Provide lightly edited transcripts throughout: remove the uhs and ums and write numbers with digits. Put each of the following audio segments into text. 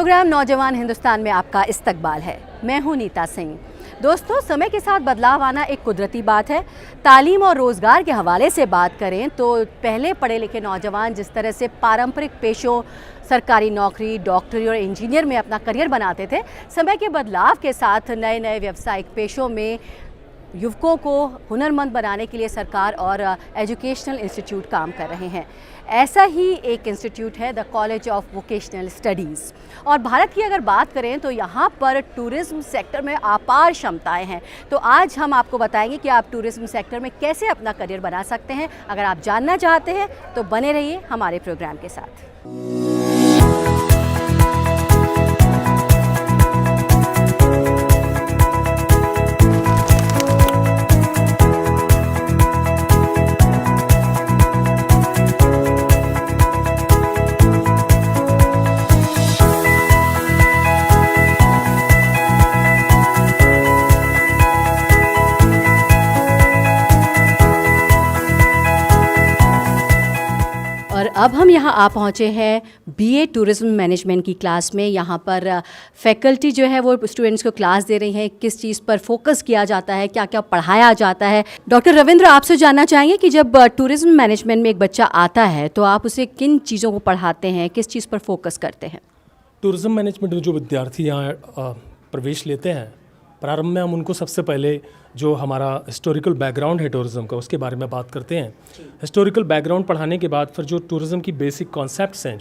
Programme नौजवान हिंदुस्तान में आपका इस्तकबाल है। मैं हूं नीता सिंह। दोस्तों, समय के साथ बदलाव आना एक कुदरती बात है। तालीम और रोज़गार के हवाले से बात करें तो पहले पढ़े लिखे नौजवान जिस तरह से पारंपरिक पेशों, सरकारी नौकरी, डॉक्टरी और इंजीनियर में अपना करियर बनाते थे, समय के बदलाव के साथ नए नए व्यावसायिक पेशों में युवकों को हुनरमंद बनाने के लिए सरकार और एजुकेशनल इंस्टीट्यूट काम कर रहे हैं। ऐसा ही एक इंस्टीट्यूट है the college of vocational studies. और भारत की अगर बात करें तो यहाँ पर टूरिज़्म सेक्टर में अपार क्षमताएं हैं। तो आज हम आपको बताएंगे कि आप टूरिज़्म सेक्टर में कैसे अपना करियर बना सकते हैं। अगर आप जानना चाहते हैं तो बने रहिए हमारे प्रोग्राम के साथ। और अब हम यहाँ आ पहुँचे हैं बीए टूरिज़्म मैनेजमेंट की क्लास में। यहाँ पर फैकल्टी जो है वो स्टूडेंट्स को क्लास दे रही हैं, किस चीज़ पर फोकस किया जाता है, क्या क्या पढ़ाया जाता है। डॉक्टर रविंद्र, आपसे जानना चाहेंगे कि जब टूरिज़्म मैनेजमेंट में एक बच्चा आता है तो आप उसे किन चीज़ों को पढ़ाते हैं, किस चीज़ पर फोकस करते हैं? टूरिज़्म मैनेजमेंट में जो विद्यार्थी यहाँ प्रवेश लेते हैं, प्रारंभ में हम उनको सबसे पहले जो हमारा हिस्टोरिकल बैकग्राउंड है टूरिज़्म का, उसके बारे में बात करते हैं। हिस्टोरिकल बैकग्राउंड पढ़ाने के बाद फिर जो टूरिज़्म की बेसिक कॉन्सेप्ट्स हैं,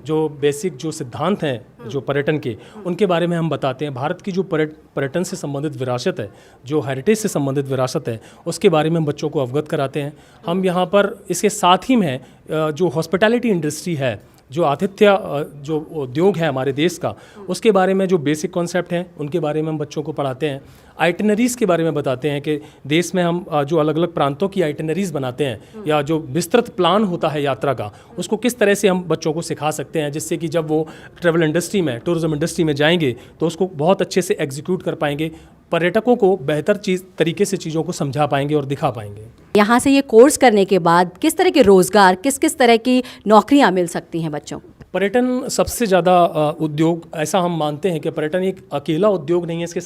जो बेसिक जो सिद्धांत हैं जो पर्यटन के, उनके बारे में हम बताते हैं। भारत की जो पर्यटन से संबंधित विरासत है, जो हेरिटेज से संबंधित विरासत है, उसके बारे में हम बच्चों को अवगत कराते हैं। हम यहाँ पर इसके साथ ही में जो हॉस्पिटैलिटी इंडस्ट्री है, जो आतिथ्य जो उद्योग है हमारे देश का, उसके बारे में जो बेसिक कॉन्सेप्ट हैं उनके बारे में हम बच्चों को पढ़ाते हैं। आइटिनरीज़ के बारे में बताते हैं कि देश में हम जो अलग अलग प्रांतों की आइटिनरीज़ बनाते हैं या जो विस्तृत प्लान होता है यात्रा का, उसको किस तरह से हम बच्चों को सिखा सकते हैं, जिससे कि जब वो ट्रैवल इंडस्ट्री में, टूरिज़्म इंडस्ट्री में जाएंगे तो उसको बहुत अच्छे से एग्जीक्यूट कर पाएंगे, पर्यटकों को बेहतर तरीके से चीज़ों को समझा पाएंगे और दिखा पाएंगे। यहाँ से ये कोर्स करने के बाद किस तरह के रोज़गार, किस किस तरह की नौकरियाँ मिल सकती हैं बच्चों को? पर्यटन सबसे ज़्यादा उद्योग, ऐसा हम मानते हैं कि पर्यटन एक अकेला उद्योग नहीं है, इसके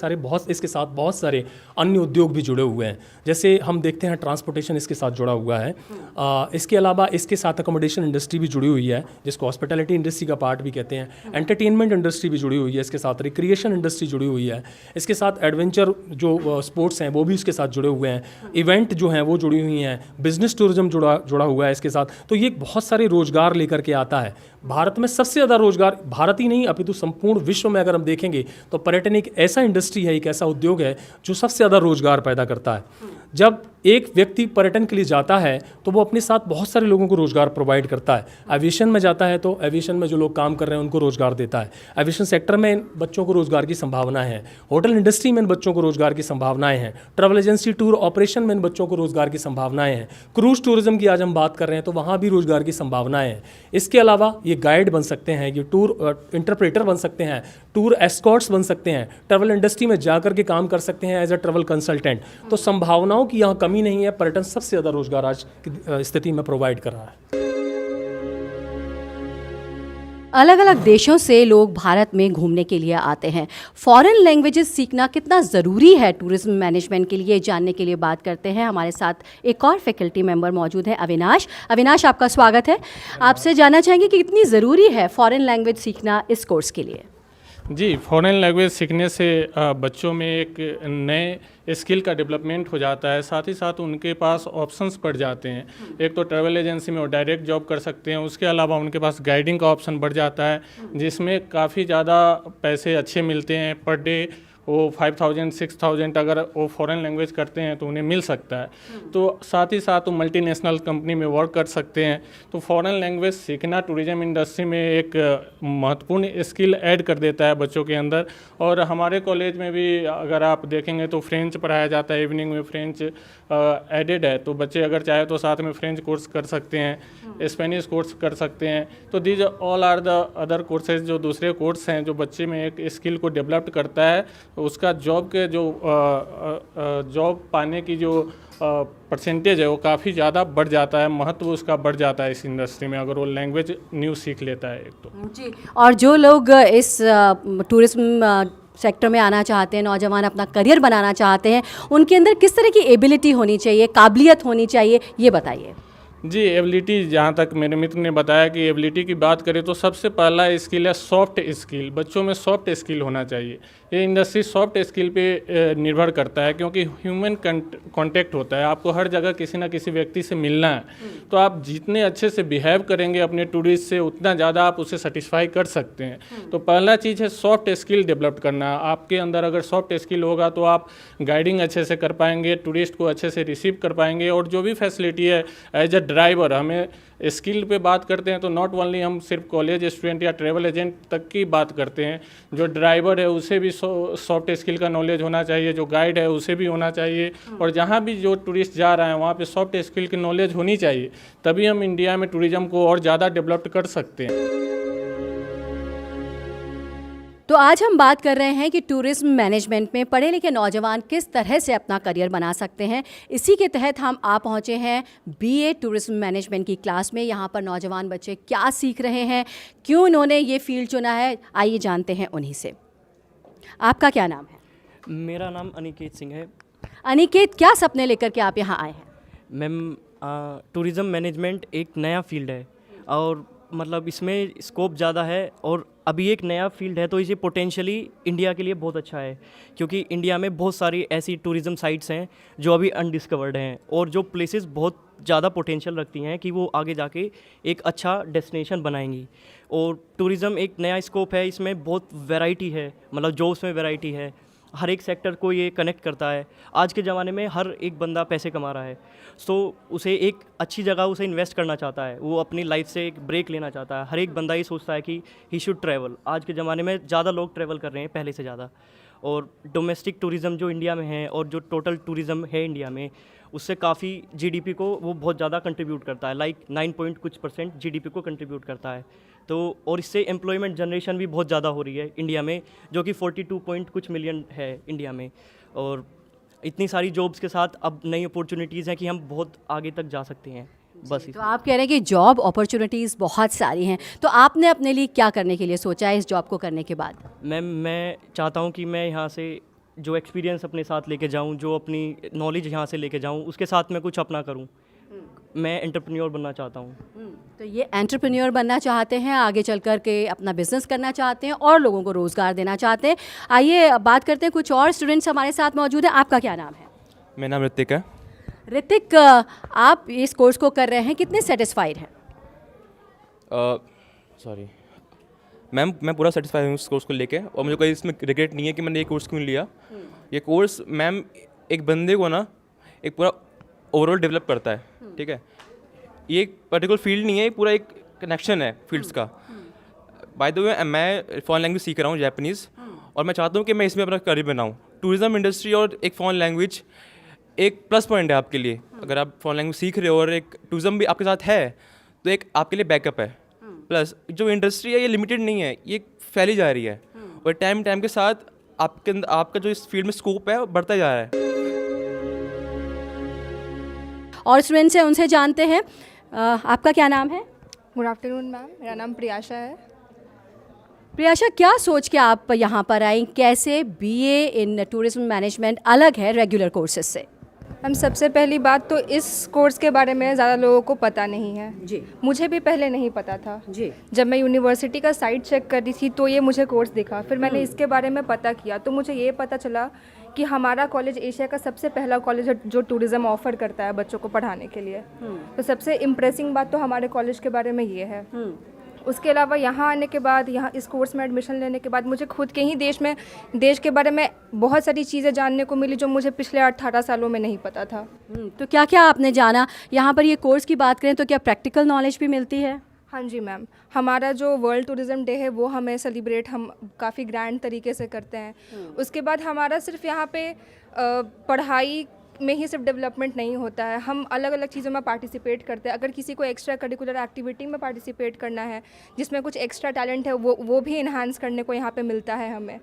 साथ बहुत सारे अन्य उद्योग भी जुड़े हुए हैं। जैसे हम देखते हैं ट्रांसपोर्टेशन इसके साथ जुड़ा हुआ है। इसके अलावा इसके साथ अकोमोडेशन इंडस्ट्री भी जुड़ी हुई है, जिसको हॉस्पिटैलिटी इंडस्ट्री का पार्ट भी कहते हैं। एंटरटेनमेंट इंडस्ट्री भी जुड़ी हुई है, इसके साथ रिक्रिएशन इंडस्ट्री जुड़ी हुई है, इसके साथ एडवेंचर जो स्पोर्ट्स हैं वो भी इसके साथ जुड़े हुए हैं, इवेंट जो हैं वो जुड़ी हुई हैं, बिजनेस टूरिज्म जुड़ा हुआ है इसके साथ। तो ये बहुत सारे रोजगार लेकर के आता है। भारत में सबसे ज़्यादा रोजगार, भारत ही नहीं अपितु संपूर्ण विश्व में अगर हम देखेंगे तो पर्यटन एक ऐसा इंडस्ट्री है, एक ऐसा उद्योग है जो सबसे ज़्यादा रोजगार पैदा करता है। जब एक व्यक्ति पर्यटन के लिए जाता है तो वो अपने साथ बहुत सारे लोगों को रोजगार प्रोवाइड करता है। एविएशन में जाता है तो एविएशन में जो लोग काम कर रहे हैं उनको रोजगार देता है। एविएशन सेक्टर में बच्चों को रोजगार की संभावनाएं हैं। होटल इंडस्ट्री में इन बच्चों को रोजगार की संभावनाएं हैं। ट्रैवल एजेंसी, टूर ऑपरेशन में इन बच्चों को रोजगार की संभावनाएं हैं। क्रूज टूरिज्म की आज हम बात कर रहे हैं तो वहाँ भी रोजगार की संभावनाएं हैं। इसके अलावा ये गाइड बन सकते हैं, ये टूर इंटरप्रेटर बन सकते हैं, टूर एस्कॉर्ट्स बन सकते हैं, ट्रैवल इंडस्ट्री में जाकर के काम कर सकते हैं एज अ ट्रैवल कंसल्टेंट। तो संभावनाओं की यहाँ कमी नहीं है। पर्यटन सबसे ज़्यादा रोजगार आज की स्थिति में प्रोवाइड कर रहा है। अलग अलग देशों से लोग भारत में घूमने के लिए आते हैं। फॉरेन लैंग्वेजेस सीखना कितना ज़रूरी है टूरिज़्म मैनेजमेंट के लिए, जानने के लिए बात करते हैं। हमारे साथ एक और फैकल्टी मेंबर मौजूद है, अविनाश। अविनाश, आपका स्वागत है। आपसे जानना चाहेंगे कि कितनी ज़रूरी है फॉरेन लैंग्वेज सीखना इस कोर्स के लिए? जी, फॉरेन लैंग्वेज सीखने से बच्चों में एक नए स्किल का डेवलपमेंट हो जाता है, साथ ही साथ उनके पास ऑप्शंस बढ़ जाते हैं। एक तो ट्रैवल एजेंसी में वो डायरेक्ट जॉब कर सकते हैं, उसके अलावा उनके पास गाइडिंग का ऑप्शन बढ़ जाता है, जिसमें काफ़ी ज़्यादा पैसे अच्छे मिलते हैं। पर डे वो 5000 6000 अगर वो फॉरेन लैंग्वेज करते हैं तो उन्हें मिल सकता है। तो साथ ही साथ वो मल्टीनेशनल कंपनी में वर्क कर सकते हैं। तो फॉरेन लैंग्वेज सीखना टूरिज्म इंडस्ट्री में एक महत्वपूर्ण स्किल ऐड कर देता है बच्चों के अंदर। और हमारे कॉलेज में भी अगर आप देखेंगे तो फ्रेंच पढ़ाया जाता है, इवनिंग में फ्रेंच एडेड है, तो बच्चे अगर चाहे तो साथ में फ्रेंच कोर्स कर सकते हैं, स्पेनिश कोर्स कर सकते हैं। तो these all are the other courses, जो दूसरे कोर्स हैं जो बच्चे में एक स्किल को डेवलप करता है उसका जॉब के जो जॉब पाने की जो परसेंटेज है वो काफ़ी ज़्यादा बढ़ जाता है, महत्व उसका बढ़ जाता है इस इंडस्ट्री में, अगर वो लैंग्वेज न्यू सीख लेता है एक तो। जी, और जो लोग इस टूरिज्म सेक्टर में आना चाहते हैं, नौजवान अपना करियर बनाना चाहते हैं, उनके अंदर किस तरह की एबिलिटी होनी चाहिए, काबिलियत होनी चाहिए, ये बताइए। जी, एबिलिटी जहाँ तक मेरे मित्र ने बताया कि एबिलिटी की बात करें तो सबसे पहला स्किल है सॉफ्ट स्किल। बच्चों में सॉफ्ट स्किल होना चाहिए। ये इंडस्ट्री सॉफ्ट स्किल पे निर्भर करता है, क्योंकि ह्यूमन कांटेक्ट होता है, आपको हर जगह किसी ना किसी व्यक्ति से मिलना है, तो आप जितने अच्छे से बिहेव करेंगे अपने टूरिस्ट से उतना ज़्यादा आप उसे सेटिस्फाई कर सकते हैं। तो पहला चीज़ है सॉफ्ट स्किल डेवलप करना। आपके अंदर अगर सॉफ्ट स्किल होगा तो आप गाइडिंग अच्छे से कर पाएंगे, टूरिस्ट को अच्छे से रिसीव कर पाएंगे, और जो भी फैसिलिटी है एज अ ड्राइवर, हमें स्किल पे बात करते हैं तो नॉट ओनली हम सिर्फ कॉलेज स्टूडेंट या ट्रैवल एजेंट तक की बात करते हैं। जो ड्राइवर है उसे भी सॉफ्ट स्किल का नॉलेज होना चाहिए, जो गाइड है उसे भी होना चाहिए, और जहाँ भी जो टूरिस्ट जा रहा है वहाँ पे सॉफ्ट स्किल की नॉलेज होनी चाहिए, तभी हम इंडिया में टूरिज्म को और ज़्यादा डेवलप कर सकते हैं। तो आज हम बात कर रहे हैं कि टूरिज्म मैनेजमेंट में पढ़े लिखे नौजवान किस तरह से अपना करियर बना सकते हैं। इसी के तहत हम आ पहुंचे हैं बीए टूरिज्म मैनेजमेंट की क्लास में। यहाँ पर नौजवान बच्चे क्या सीख रहे हैं, क्यों उन्होंने ये फील्ड चुना है, आइए जानते हैं उन्हीं से। आपका क्या नाम है? मेरा नाम अनिकेत सिंह है। अनिकेत, क्या सपने लेकर के आप यहाँ आए हैं? मैम, टूरिज़म मैनेजमेंट एक नया फील्ड है और मतलब इसमें स्कोप ज़्यादा है, और अभी एक नया फील्ड है तो इसे पोटेंशियली इंडिया के लिए बहुत अच्छा है, क्योंकि इंडिया में बहुत सारी ऐसी टूरिज़म साइट्स हैं जो अभी अनडिस्कवर्ड हैं और जो प्लेसेस बहुत ज़्यादा पोटेंशियल रखती हैं कि वो आगे जाके एक अच्छा डेस्टिनेशन बनाएंगी। और टूरिज़म एक नया स्कोप है, इसमें बहुत वैरायटी है, मतलब जॉब्स में वैरायटी है, हर एक सेक्टर को ये कनेक्ट करता है। आज के ज़माने में हर एक बंदा पैसे कमा रहा है, सो उसे एक अच्छी जगह उसे इन्वेस्ट करना चाहता है, वो अपनी लाइफ से एक ब्रेक लेना चाहता है। हर एक बंदा ये सोचता है कि ही शुड ट्रैवल। आज के ज़माने में ज़्यादा लोग ट्रैवल कर रहे हैं पहले से ज़्यादा, और डोमेस्टिक टूरिज़म जो इंडिया में है और जो टोटल टूरिज़म है इंडिया में, उससे काफ़ी जीडीपी को वो बहुत ज़्यादा कंट्रीब्यूट करता है, लाइक 9% जीडीपी को कंट्रीब्यूट करता है। तो और इससे एम्प्लॉयमेंट जनरेशन भी बहुत ज़्यादा हो रही है इंडिया में, जो कि 42 मिलियन है इंडिया में। और इतनी सारी जॉब्स के साथ अब नई अपॉर्चुनिटीज़ हैं कि हम बहुत आगे तक जा सकते हैं। बस तो आप कह रहे हैं कि जॉब अपॉर्चुनिटीज़ बहुत सारी हैं, तो आपने अपने लिए क्या करने के लिए सोचा है इस जॉब को करने के बाद? मैम, मैं चाहता हूँ कि मैं यहाँ से जो एक्सपीरियंस अपने साथ लेके जाऊँ, जो अपनी नॉलेज यहाँ से लेके जाऊँ, उसके साथ मैं कुछ अपना करूँ। मैं एंटरप्रेन्योर बनना चाहता हूँ। तो ये एंटरप्रेन्योर बनना चाहते हैं, आगे चल कर के अपना बिजनेस करना चाहते हैं और लोगों को रोज़गार देना चाहते हैं। आइए बात करते हैं, कुछ और स्टूडेंट्स हमारे साथ मौजूद हैं। आपका क्या नाम है? मेरा नाम ऋतिक है। ऋतिक, आप इस कोर्स को कर रहे हैं, कितने सेटिस्फाइड हैं? सॉरी मैम, मैं पूरा सेटिस्फाई हूँ इस कोर्स को लेके, और मुझे कोई इसमें रिग्रेट नहीं है कि मैंने ये कोर्स क्यों लिया। ये कोर्स मैम एक बंदे को ना एक पूरा ओवरऑल डेवलप करता है, ठीक है। ये एक पर्टिकुलर फील्ड नहीं है, ये पूरा एक कनेक्शन है फील्ड्स का। बाय द वे, मैं फॉरेन लैंग्वेज सीख रहा हूँ, जापानीज़, और मैं चाहता हूँ कि मैं इसमें अपना करियर बनाऊँ। टूरिज़्म इंडस्ट्री और एक फॉरेन लैंग्वेज एक प्लस पॉइंट है आपके लिए। अगर आप फॉरेन लैंग्वेज सीख रहे हो और एक टूरिज़्म भी आपके साथ है, तो एक आपके लिए बैकअप है। प्लस जो इंडस्ट्री है ये लिमिटेड नहीं है, ये फैली जा रही है, और टाइम के साथ आपके अंदर आपका जो इस फील्ड में स्कोप है वो बढ़ता जा रहा है। और स्टूडेंट्स हैं, उनसे जानते हैं। आपका क्या नाम है? गुड आफ्टरनून मैम, मेरा नाम प्रियाशा है। प्रियाशा, क्या सोच के आप यहाँ पर आई? कैसे बीए इन टूरिज्म मैनेजमेंट अलग है रेगुलर कोर्सेज से? मैम, सबसे पहली बात तो इस कोर्स के बारे में ज़्यादा लोगों को पता नहीं है जी। मुझे भी पहले नहीं पता था जी। जब मैं यूनिवर्सिटी का साइट चेक कर रही थी तो ये मुझे कोर्स दिखा, फिर मैंने इसके बारे में पता किया तो मुझे ये पता चला कि हमारा कॉलेज एशिया का सबसे पहला कॉलेज है जो टूरिज़्म ऑफर करता है बच्चों को पढ़ाने के लिए। तो सबसे इम्प्रेसिंग बात तो हमारे कॉलेज के बारे में ये है। उसके अलावा यहाँ आने के बाद, यहाँ इस कोर्स में एडमिशन लेने के बाद मुझे खुद के ही देश के बारे में बहुत सारी चीज़ें जानने को मिली जो मुझे पिछले 18 सालों में नहीं पता था। तो क्या क्या आपने जाना? यहाँ पर ये कोर्स की बात करें तो क्या प्रैक्टिकल नॉलेज भी मिलती है? हाँ जी मैम, हमारा जो वर्ल्ड टूरिज़्म डे है वो हमें सेलिब्रेट हम काफ़ी ग्रैंड तरीके से करते हैं। उसके बाद हमारा सिर्फ यहाँ पे पढ़ाई में ही सिर्फ डेवलपमेंट नहीं होता है, हम अलग अलग चीज़ों में पार्टिसिपेट करते हैं। अगर किसी को एक्स्ट्रा करिकुलर एक्टिविटी में पार्टिसिपेट करना है जिसमें कुछ एक्स्ट्रा टैलेंट है वो भी इन्हांस करने को यहाँ पे मिलता है हमें।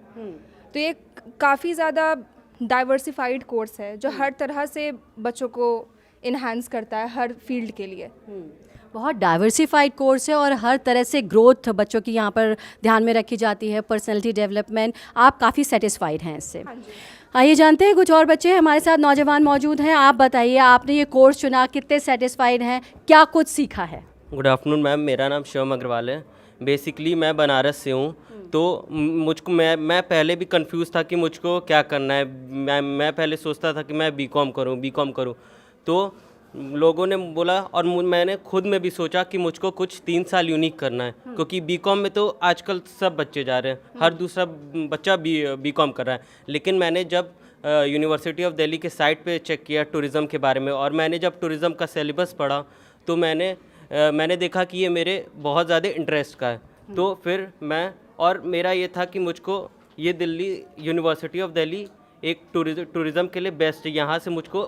तो ये काफ़ी ज़्यादा डाइवर्सिफाइड कोर्स है जो हर तरह से बच्चों को इन्हांस करता है हर फील्ड के लिए। बहुत डाइवर्सिफाइड कोर्स है और हर तरह से ग्रोथ बच्चों की यहाँ पर ध्यान में रखी जाती है, पर्सनैलिटी डेवलपमेंट। आप काफ़ी सेटिस्फाइड हैं इससे। आइए जानते हैं, कुछ और बच्चे हमारे साथ नौजवान मौजूद हैं। आप बताइए, आपने ये कोर्स चुना, कितने सेटिस्फाइड हैं, क्या कुछ सीखा है? गुड आफ्टरनून मैम, मेरा नाम शिवम अग्रवाल है। बेसिकली मैं बनारस से हूँ, तो मुझको मैं पहले भी कंफ्यूज था कि मुझको क्या करना है। मैं पहले सोचता था कि मैं बीकॉम करूँ, तो लोगों ने बोला और मैंने खुद में भी सोचा कि मुझको कुछ 3 साल यूनिक करना है, क्योंकि बीकॉम में तो आजकल सब बच्चे जा रहे हैं, हर दूसरा बच्चा बीकॉम कर रहा है। लेकिन मैंने जब यूनिवर्सिटी ऑफ दिल्ली के साइट पे चेक किया टूरिज़्म के बारे में, और मैंने जब टूरिज़्म का सिलेबस पढ़ा तो मैंने देखा कि ये मेरे बहुत ज़्यादा इंटरेस्ट का है। तो फिर और मेरा ये था कि मुझको ये दिल्ली यूनिवर्सिटी ऑफ दिल्ली एक टूरिज़्म के लिए बेस्ट है। यहाँ से मुझको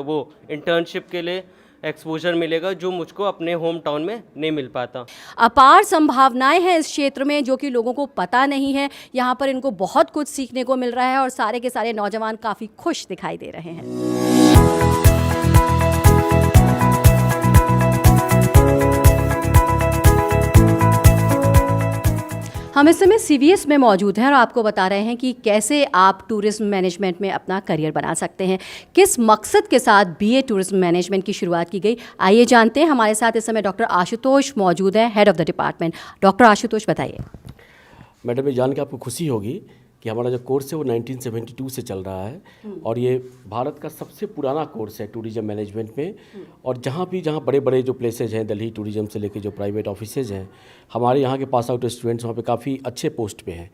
वो इंटर्नशिप के लिए एक्सपोजर मिलेगा जो मुझको अपने होम टाउन में नहीं मिल पाता। अपार संभावनाएं हैं इस क्षेत्र में जो कि लोगों को पता नहीं है। यहाँ पर इनको बहुत कुछ सीखने को मिल रहा है और सारे के सारे नौजवान काफ़ी खुश दिखाई दे रहे हैं। हम इस समय CVS में मौजूद हैं और आपको बता रहे हैं कि कैसे आप टूरिज्म मैनेजमेंट में अपना करियर बना सकते हैं, किस मकसद के साथ BA टूरिज्म मैनेजमेंट की शुरुआत की गई। आइए जानते हैं। हमारे साथ इस समय डॉक्टर आशुतोष मौजूद हैं, head of the department. Doctor Ashutosh, बताइए। मैडम, ये जान के आपको खुशी होगी कि हमारा जो कोर्स है वो 1972 से चल रहा है और ये भारत का सबसे पुराना कोर्स है टूरिज्म मैनेजमेंट में। और जहाँ बड़े बड़े जो प्लेसेज हैं, दिल्ली टूरिज्म से लेके जो प्राइवेट ऑफिसेज हैं, हमारे यहाँ के पास आउट स्टूडेंट्स वहाँ पे काफ़ी अच्छे पोस्ट पे हैं।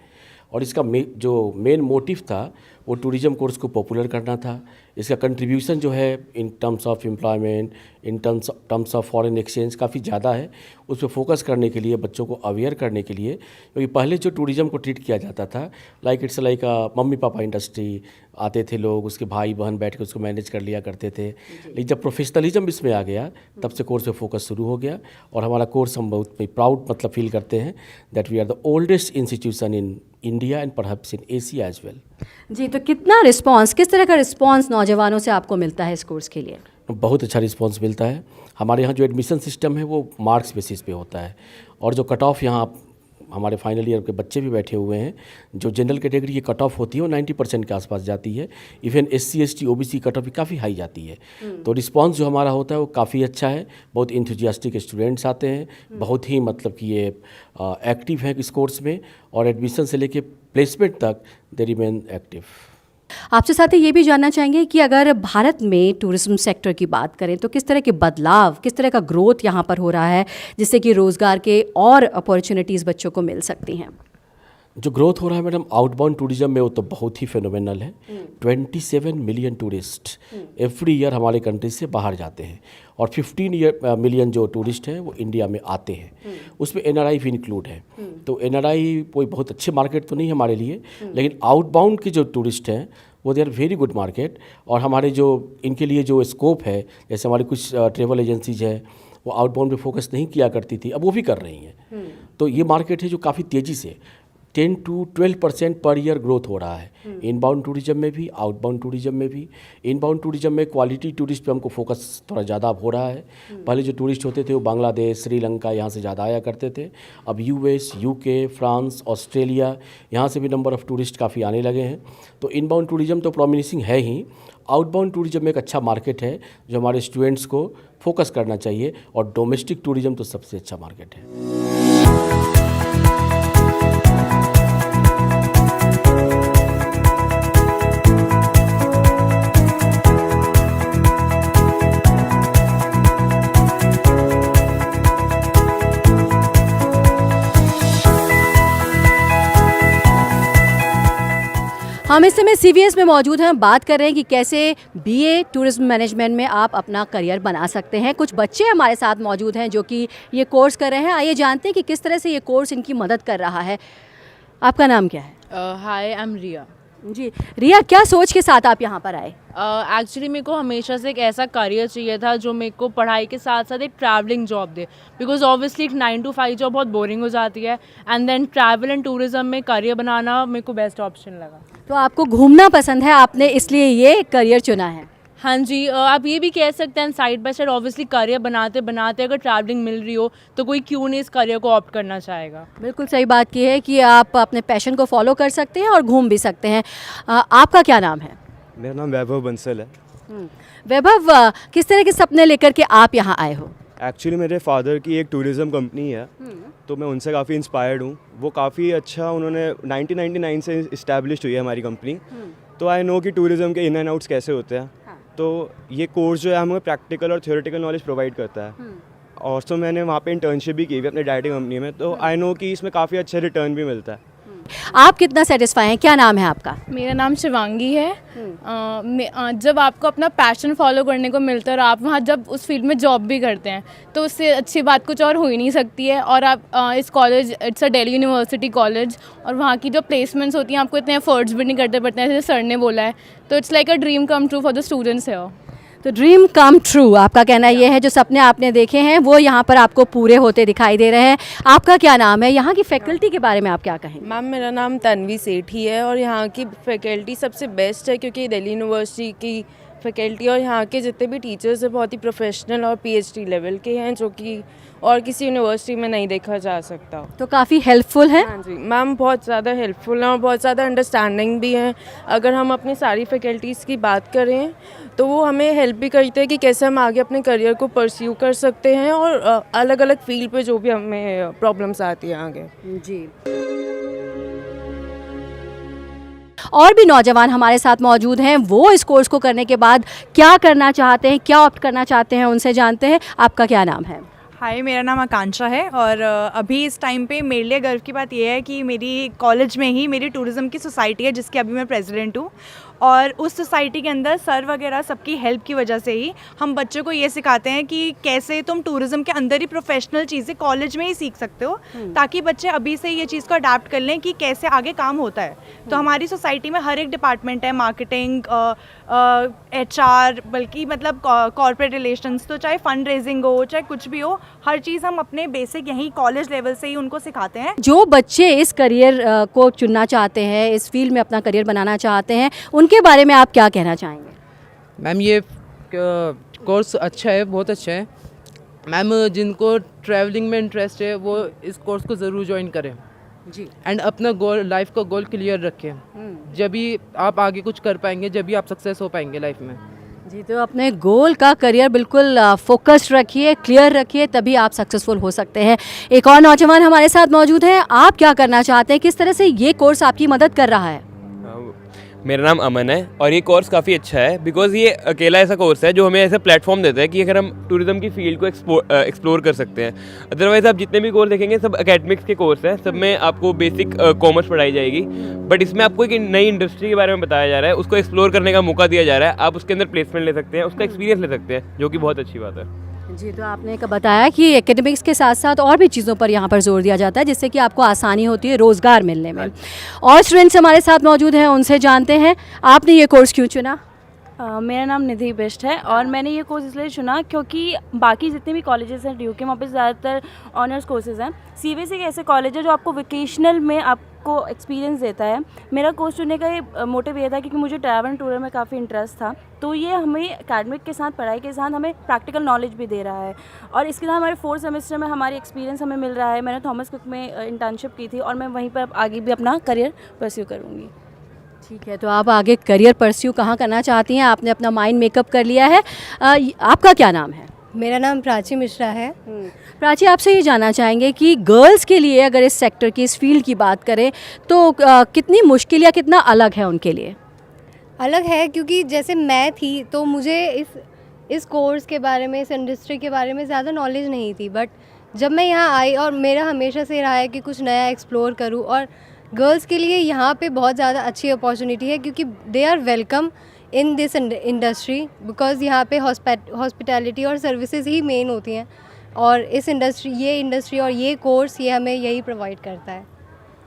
और इसका जो मेन मोटिव था वो टूरिज्म कोर्स को पॉपुलर करना था। इसका कंट्रीब्यूशन जो है in terms of employment, in terms of foreign exchange काफ़ी ज़्यादा है। उस पर फोकस करने के लिए, बच्चों को अवेयर करने के लिए, क्योंकि पहले जो टूरिज्म को ट्रीट किया जाता था it's like mummy papa industry, आते थे लोग, उसके भाई बहन बैठ के उसको मैनेज कर लिया करते थे। लेकिन जब प्रोफेशनलिज्म इसमें आ गया तब से कोर्स पे फोकस शुरू हो गया। और हमारा कोर्स हम बहुत प्राउड फील करते हैं that we are the oldest institution in India and perhaps in Asia as well. जी, तो कितना रिस्पांस, किस तरह का रिस्पांस नौजवानों से आपको मिलता है इस कोर्स के लिए? बहुत अच्छा रिस्पांस मिलता है। हमारे यहाँ जो एडमिशन सिस्टम है वो मार्क्स बेसिस पे होता है और जो कट ऑफ यहाँ हमारे फाइनल ईयर के बच्चे भी बैठे हुए हैं, जो जनरल कैटेगरी की कट ऑफ होती है वो 90% के आसपास जाती है। Even SC ST OBC cut off भी काफ़ी हाई जाती है। तो रिस्पांस जो हमारा होता है वो काफ़ी अच्छा है। बहुत इंथुजियास्टिक स्टूडेंट्स आते हैं, बहुत ही कि ये एक्टिव हैं इस कोर्स में, और एडमिशन से लेके प्लेसमेंट तक दे रिमेन एक्टिव। आपसे साथ ही ये भी जानना चाहेंगे कि अगर भारत में टूरिज्म सेक्टर की बात करें तो किस तरह के बदलाव, किस तरह का ग्रोथ यहाँ पर हो रहा है जिससे कि रोज़गार के और अपॉर्चुनिटीज़ बच्चों को मिल सकती हैं? जो ग्रोथ हो रहा है मैडम आउटबाउंड टूरिज्म में, वो तो बहुत ही फेनोमेनल है। 27 मिलियन टूरिस्ट एवरी ईयर हमारे कंट्री से बाहर जाते हैं और 15 मिलियन जो टूरिस्ट हैं वो इंडिया में आते हैं। उसमें NRI भी इंक्लूड है। तो NRI कोई बहुत अच्छे मार्केट तो नहीं है हमारे लिए, लेकिन आउटबाउंड के जो टूरिस्ट हैं वो they are very good market. और हमारे जो इनके लिए जो स्कोप है, जैसे हमारी कुछ ट्रेवल एजेंसीज है वो आउटबाउंड पे फोकस नहीं किया करती थी, अब वो भी कर रही हैं। तो ये मार्केट है जो काफ़ी तेज़ी से 10 to 12% पर ईयर ग्रोथ हो रहा है। इनबाउंड टूरिज्म में भी, आउटबाउंड टूरिज्म में भी। इनबाउंड टूरिज्म में क्वालिटी टूरिस्ट पे हमको फोकस थोड़ा ज़्यादा हो रहा है। पहले जो टूरिस्ट होते थे वो बांग्लादेश, श्रीलंका यहाँ से ज़्यादा आया करते थे। अब US, UK, फ्रांस, ऑस्ट्रेलिया यहाँ से भी नंबर ऑफ़ टूरिस्ट काफ़ी आने लगे हैं। तो इनबाउंड टूरिज्म तो प्रोमिसिंग है ही। आउटबाउंड टूरिज्म एक अच्छा मार्केट है जो हमारे स्टूडेंट्स को फोकस करना चाहिए, और डोमेस्टिक टूरिज्म तो सबसे अच्छा मार्केट है। हम इस समय CVS में मौजूद हैं, बात कर रहे हैं कि कैसे BA टूरिज्म मैनेजमेंट में आप अपना करियर बना सकते हैं। कुछ बच्चे हमारे साथ मौजूद हैं जो कि ये कोर्स कर रहे हैं। आइए जानते हैं कि किस तरह से ये कोर्स इनकी मदद कर रहा है। आपका नाम क्या है? हाय, आई एम रिया। जी, रिया क्या सोच के साथ आप यहाँ पर आए? एक्चुअली मेरे को हमेशा से एक ऐसा करियर चाहिए था जो मेरे को पढ़ाई के साथ साथ एक travelling job they, because obviously एक 9 to 5 जॉब बहुत बोरिंग हो जाती है, and then travel and tourism में करियर बनाना मेरे को बेस्ट ऑप्शन लगा। तो आपको घूमना पसंद है, आपने इसलिए ये करियर चुना है? हाँ जी, आप ये भी कह सकते हैं side by side obviously career बनाते बनाते अगर ट्रैवलिंग मिल रही हो तो कोई क्यों नहीं इस करियर को ऑप्ट करना चाहेगा। बिल्कुल सही बात की है कि आप अपने पैशन को फॉलो कर सकते हैं और घूम भी सकते हैं। आपका क्या नाम है? मेरा नाम वैभव बंसल है। वैभव, किस तरह के सपने लेकर के आप यहाँ आए हो? एक्चुअली मेरे फादर की एक टूरिज़्म कंपनी है, तो मैं उनसे काफ़ी इंस्पायर्ड हूँ। वो काफ़ी अच्छा, उन्होंने 1999 से इस्टेब्लिश हुई है हमारी कंपनी, तो आई नो कि टूरिज़्म के इन एंड आउट्स कैसे होते हैं। तो ये कोर्स जो है हमें प्रैक्टिकल और थ्योरेटिकल नॉलेज प्रोवाइड करता है। और तो मैंने वहाँ पे इंटर्नशिप भी की हुई अपने डैडी कंपनी में, तो आई नो कि इसमें काफ़ी अच्छा रिटर्न भी मिलता है। आप कितना सेटिस्फाई हैं? क्या नाम है आपका? मेरा नाम शिवांगी है। जब आपको अपना पैशन फॉलो करने को मिलता है और आप वहाँ जब उस फील्ड में जॉब भी करते हैं तो उससे अच्छी बात कुछ और हो ही नहीं सकती है। और आप इस college, it's a Delhi university college, और वहाँ की जो प्लेसमेंट्स होती हैं आपको इतने एफर्ट्स भी नहीं करते पड़ते हैं, जैसे सर ने बोला है। तो it's like a dream come true for the students है। तो ड्रीम कम ट्रू, आपका कहना ये है, जो सपने आपने देखे हैं वो यहाँ पर आपको पूरे होते दिखाई दे रहे हैं। आपका क्या नाम है? यहाँ की फैकल्टी के बारे में आप क्या कहेंगे? मैम, मेरा नाम तन्वी सेठी है और यहाँ की फैकल्टी सबसे बेस्ट है, क्योंकि दिल्ली यूनिवर्सिटी की फैकल्टी और यहाँ के जितने भी टीचर्स हैं बहुत ही प्रोफेशनल और PhD लेवल के हैं, जो कि और किसी यूनिवर्सिटी में नहीं देखा जा सकता। तो काफ़ी हेल्पफुल है? हाँ जी मैम, बहुत ज़्यादा हेल्पफुल हैं और बहुत ज़्यादा अंडरस्टैंडिंग भी हैं। अगर हम अपनी सारी फैकल्टीज़ की बात करें तो वो हमें हेल्प भी करते हैं कि कैसे हम आगे अपने करियर को परस्यू कर सकते हैं, और अलग अलग फील्ड पे जो भी हमें प्रॉब्लम्स आती हैं आगे। जी। और भी नौजवान हमारे साथ मौजूद हैं, वो इस कोर्स को करने के बाद क्या करना चाहते हैं, क्या ऑप्ट करना चाहते हैं, उनसे जानते हैं। आपका क्या नाम है? हाय, मेरा नाम आकांक्षा है और अभी इस टाइम पे मेरे लिए गर्व की बात यह है कि मेरी कॉलेज में ही मेरी टूरिज़्म की सोसाइटी है, जिसकी अभी मैं प्रेसिडेंट हूँ। और उस सोसाइटी के अंदर सर वगैरह सबकी हेल्प की वजह से ही हम बच्चों को ये सिखाते हैं कि कैसे तुम टूरिज़्म के अंदर ही प्रोफेशनल चीज़ें कॉलेज में ही सीख सकते हो, ताकि बच्चे अभी से ये चीज़ को अडाप्ट कर लें कि कैसे आगे काम होता है। तो हमारी सोसाइटी में हर एक डिपार्टमेंट है, मार्केटिंग, HR, बल्कि मतलब कॉर्पोरेट रिलेशंस, तो चाहे फंड रेजिंग हो, चाहे कुछ भी हो, हर चीज़ हम अपने बेसिक यहीं कॉलेज लेवल से ही उनको सिखाते हैं। जो बच्चे इस करियर को चुनना चाहते हैं, इस फील्ड में अपना करियर बनाना चाहते हैं, उनके बारे में आप क्या कहना चाहेंगे? मैम, ये कोर्स अच्छा है, बहुत अच्छा है मैम। जिनको ट्रैवलिंग में इंटरेस्ट है वो इस कोर्स को ज़रूर ज्वाइन करें जी, एंड अपना गोल, लाइफ का गोल क्लियर रखें। जब भी आप आगे कुछ कर पाएंगे, जब भी आप सक्सेस हो पाएंगे लाइफ में। जी, तो अपने गोल का करियर बिल्कुल फोकस्ड रखिए, क्लियर रखिए, तभी आप सक्सेसफुल हो सकते हैं। एक और नौजवान हमारे साथ मौजूद हैं, आप क्या करना चाहते हैं, किस तरह से ये कोर्स आपकी मदद कर रहा है? मेरा नाम अमन है और ये कोर्स काफ़ी अच्छा है, बिकॉज़ ये अकेला ऐसा कोर्स है जो हमें ऐसा प्लेटफॉर्म देता है कि अगर हम टूरिज़्म की फील्ड को एक्सप्लोर कर सकते हैं। अदरवाइज़ आप जितने भी कोर्स देखेंगे सब एकेडमिक्स के कोर्स हैं, सब में आपको बेसिक कॉमर्स पढ़ाई जाएगी, बट इसमें आपको एक नई इंडस्ट्री के बारे में बताया जा रहा है, उसको एक्सप्लोर करने का मौका दिया जा रहा है। आप उसके अंदर प्लेसमेंट ले सकते हैं, उसका एक्सपीरियंस ले सकते हैं, जो कि बहुत अच्छी बात है। जी, तो आपने बताया कि एकेडमिक्स के साथ साथ और भी चीज़ों पर यहाँ पर जोर दिया जाता है, जिससे कि आपको आसानी होती है रोज़गार मिलने में। और स्टूडेंट्स हमारे साथ मौजूद हैं, उनसे जानते हैं, आपने ये कोर्स क्यों चुना? मेरा नाम निधि बिष्ट है और मैंने ये कोर्स इसलिए चुना क्योंकि बाकी जितने भी कॉलेजेस हैं ड्यू के, वहाँ पे ज़्यादातर ऑनर्स कोर्सेज़ हैं। CVSE एक ऐसे कॉलेज है जो आपको वोकेशनल में आपको एक्सपीरियंस देता है। मेरा कोर्स चुनने का ये मोटिव ये था क्योंकि मुझे ट्रैवल एंड टूर में काफ़ी इंटरेस्ट था, तो ये हमें एकेडमिक के साथ, पढ़ाई के साथ हमें प्रैक्टिकल नॉलेज भी दे रहा है। और इसके साथ हमारे 4th सेमेस्टर में हमारी एक्सपीरियंस हमें मिल रहा है। मैंने थॉमस कुक में इंटर्नशिप की थी और मैं वहीं पर आगे भी अपना करियर परस्यू करूँगी। ठीक है, तो आप आगे करियर परस्यू कहाँ करना चाहती हैं? आपने अपना माइंड मेकअप कर लिया है। आपका क्या नाम है? मेरा नाम प्राची मिश्रा है। प्राची, आपसे ये जानना चाहेंगे कि गर्ल्स के लिए अगर इस सेक्टर की, इस फील्ड की बात करें तो कितनी मुश्किल या कितना अलग है उनके लिए? अलग है क्योंकि जैसे मैं थी तो मुझे इस कोर्स के बारे में, इस इंडस्ट्री के बारे में ज़्यादा नॉलेज नहीं थी, बट जब मैं यहाँ आई और मेरा हमेशा से रहा है कि कुछ नया एक्सप्लोर करूँ, और गर्ल्स के लिए यहाँ पे बहुत ज़्यादा अच्छी अपॉर्चुनिटी है क्योंकि they are welcome in this industry, because यहाँ पे हॉस्पिटैलिटी और सर्विसेज ही मेन होती हैं, और ये इंडस्ट्री और ये कोर्स ये हमें यही प्रोवाइड करता है।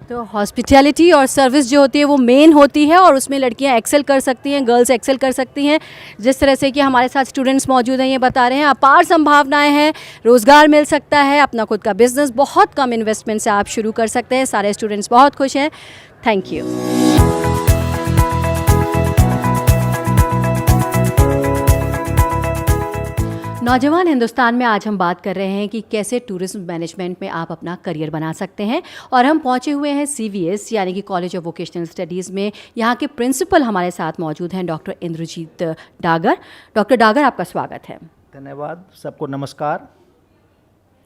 तो हॉस्पिटैलिटी और सर्विस जो होती है वो मेन होती है और उसमें लड़कियां एक्सेल कर सकती हैं, गर्ल्स एक्सेल कर सकती हैं। जिस तरह से कि हमारे साथ स्टूडेंट्स मौजूद हैं, ये बता रहे हैं अपार संभावनाएं हैं, रोज़गार मिल सकता है, अपना खुद का बिजनेस बहुत कम इन्वेस्टमेंट से आप शुरू कर सकते हैं। सारे स्टूडेंट्स बहुत खुश हैं। Thank you. नौजवान हिंदुस्तान में आज हम बात कर रहे हैं कि कैसे टूरिज्म मैनेजमेंट में आप अपना करियर बना सकते हैं और हम पहुंचे हुए हैं CVS यानी कि कॉलेज ऑफ वोकेशनल स्टडीज़ में। यहाँ के प्रिंसिपल हमारे साथ मौजूद हैं डॉक्टर इंद्रजीत डागर। डॉक्टर डागर, आपका स्वागत है। धन्यवाद, सबको नमस्कार।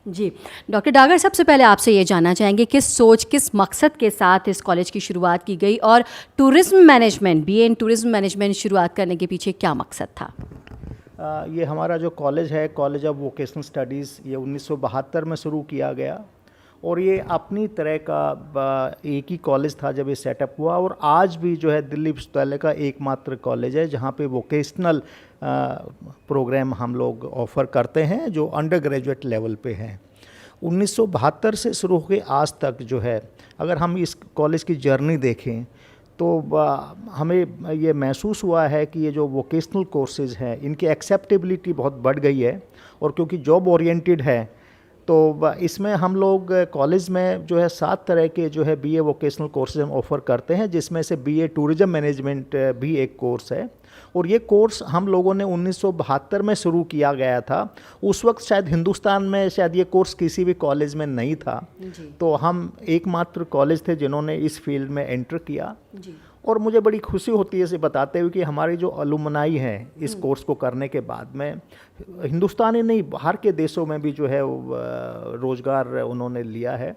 जी डॉक्टर डागर, सबसे पहले आपसे ये जानना चाहेंगे किस सोच, किस मकसद के साथ इस कॉलेज की शुरुआत की गई और टूरिज्म मैनेजमेंट, BA इन टूरिज्म मैनेजमेंट शुरुआत करने के पीछे क्या मकसद था? ये हमारा जो कॉलेज है, कॉलेज ऑफ वोकेशनल स्टडीज़, ये 1972 में शुरू किया गया और ये अपनी तरह का एक ही कॉलेज था जब ये सेटअप हुआ। और आज भी जो है दिल्ली विश्वविद्यालय का एकमात्र कॉलेज है जहाँ पे वोकेशनल प्रोग्राम हम लोग ऑफ़र करते हैं जो अंडर ग्रेजुएट लेवल पे हैं। 1972 से शुरू होकर आज तक जो है, अगर हम इस कॉलेज की जर्नी देखें तो हमें ये महसूस हुआ है कि ये जो वोकेशनल कोर्सेज़ हैं इनकी एक्सेप्टेबिलिटी बहुत बढ़ गई है। और क्योंकि जॉब ओरिएंटेड है तो इसमें हम लोग कॉलेज में जो है 7 तरह के जो है BA वोकेशनल कोर्सेज हम ऑफ़र करते हैं, जिसमें से BA टूरिज्म मैनेजमेंट भी एक कोर्स है। और ये कोर्स हम लोगों ने 1972 में शुरू किया गया था। उस वक्त शायद हिंदुस्तान में शायद ये कोर्स किसी भी कॉलेज में नहीं था, तो हम एकमात्र कॉलेज थे जिन्होंने इस फील्ड में एंटर किया। और मुझे बड़ी खुशी होती है इसे बताते हुए कि हमारी जो अलुमनाई हैं इस कोर्स को करने के बाद में हिंदुस्तान ही नहीं, बाहर के देशों में भी जो है रोज़गार उन्होंने लिया है।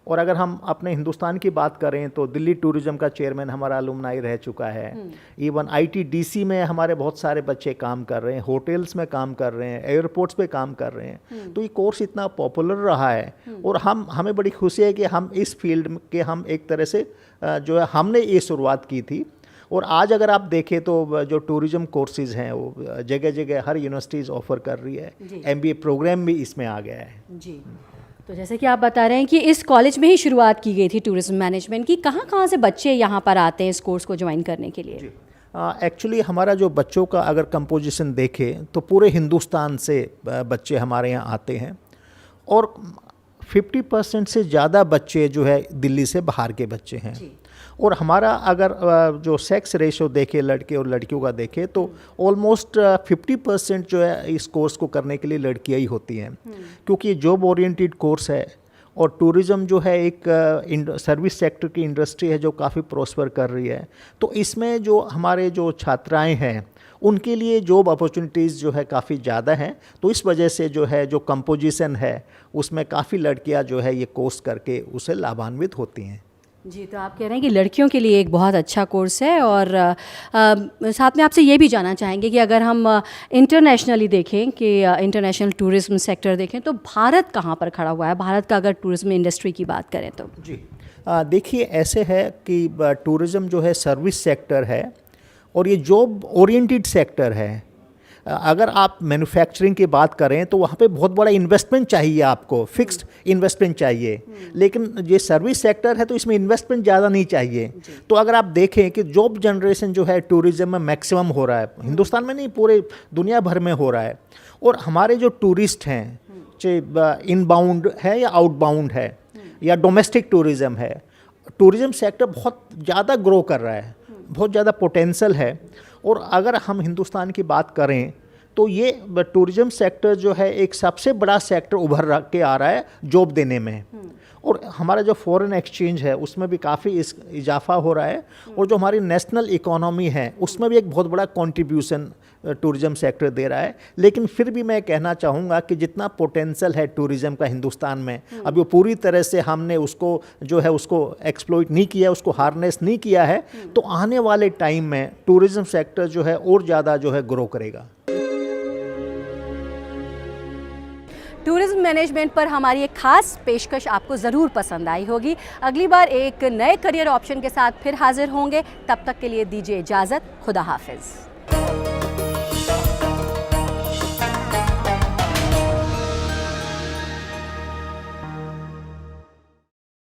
और अगर हम अपने हिंदुस्तान की बात करें तो दिल्ली टूरिज्म का चेयरमैन हमारा अलुमनाई रह चुका है। इवन ITDC में हमारे बहुत सारे बच्चे काम कर रहे हैं, होटल्स में काम कर रहे हैं, एयरपोर्ट्स पे काम कर रहे हैं। तो ये कोर्स इतना पॉपुलर रहा है और हमें बड़ी खुशी है कि हम इस फील्ड के हम एक तरह से जो है हमने ये शुरुआत की थी। और आज अगर आप देखें तो जो टूरिज्म कोर्सेज हैं वो जगह जगह हर यूनिवर्सिटीज़ ऑफ़र कर रही है। MBA प्रोग्राम भी इसमें आ गया है। जी, तो जैसे कि आप बता रहे हैं कि इस कॉलेज में ही शुरुआत की गई थी टूरिज्म मैनेजमेंट की, कहाँ से बच्चे यहाँ पर आते हैं इस कोर्स को ज्वाइन करने के लिए? एक्चुअली हमारा जो बच्चों का अगर कंपोजिशन देखें तो पूरे हिंदुस्तान से बच्चे हमारे यहाँ आते हैं और 50% से ज़्यादा बच्चे जो है दिल्ली से बाहर के बच्चे हैं। और हमारा अगर जो सेक्स रेशो देखे लड़के और लड़कियों का देखे तो ऑलमोस्ट 50% जो है इस कोर्स को करने के लिए लड़कियां ही होती हैं, क्योंकि ये जॉब ओरिएंटेड कोर्स है। और टूरिज़्म जो है एक सर्विस सेक्टर की इंडस्ट्री है जो काफ़ी प्रॉस्पर कर रही है। तो इसमें जो हमारे जो छात्राएं हैं उनके लिए जॉब अपॉर्चुनिटीज़ जो है काफ़ी ज़्यादा हैं। तो इस वजह से जो है जो कंपोजिशन है उसमें काफ़ी लड़कियां जो है ये कोर्स करके उसे लाभान्वित होती हैं। जी, तो आप कह रहे हैं कि लड़कियों के लिए एक बहुत अच्छा कोर्स है। और साथ में आपसे ये भी जानना चाहेंगे कि अगर हम इंटरनेशनली देखें कि इंटरनेशनल टूरिज्म सेक्टर देखें तो भारत कहाँ पर खड़ा हुआ है, भारत का अगर टूरिज्म इंडस्ट्री की बात करें तो? जी देखिए, ऐसे है कि टूरिज़्म जो है सर्विस सेक्टर है और ये जॉब ओरिएंटेड सेक्टर है। अगर आप मैन्युफैक्चरिंग की बात करें तो वहाँ पे बहुत बड़ा इन्वेस्टमेंट चाहिए, आपको फिक्स्ड इन्वेस्टमेंट चाहिए। लेकिन ये सर्विस सेक्टर है तो इसमें इन्वेस्टमेंट ज़्यादा नहीं चाहिए। तो अगर आप देखें कि जॉब जनरेशन जो है टूरिज़्म में मैक्सिमम हो रहा है, हिंदुस्तान में नहीं पूरे दुनिया भर में हो रहा है। और हमारे जो टूरिस्ट हैं, चाहे इनबाउंड है या आउटबाउंड है या डोमेस्टिक टूरिज़्म है, टूरिज़्म सेक्टर बहुत ज़्यादा ग्रो कर रहा है, बहुत ज़्यादा पोटेंशियल है। और अगर हम हिंदुस्तान की बात करें तो ये टूरिज़्म सेक्टर जो है एक सबसे बड़ा सेक्टर उभर के आ रहा है जॉब देने में। और हमारा जो फॉरेन एक्सचेंज है उसमें भी काफ़ी इजाफा हो रहा है। और जो हमारी नेशनल इकोनॉमी है उसमें भी एक बहुत बड़ा कंट्रीब्यूशन टूरिज़्म सेक्टर दे रहा है। लेकिन फिर भी मैं कहना चाहूँगा कि जितना पोटेंशियल है टूरिज़्म का हिंदुस्तान में, अभी वो पूरी तरह से हमने उसको जो है उसको एक्सप्लॉइट नहीं किया, उसको हार्नेस नहीं किया है। तो आने वाले टाइम में टूरिज़्म सेक्टर जो है और ज़्यादा जो है ग्रो करेगा। टूरिज्म मैनेजमेंट पर हमारी एक खास पेशकश आपको ज़रूर पसंद आई होगी। अगली बार एक नए करियर ऑप्शन के साथ फिर हाजिर होंगे। तब तक के लिए दीजिए इजाज़त। खुदा हाफिज़।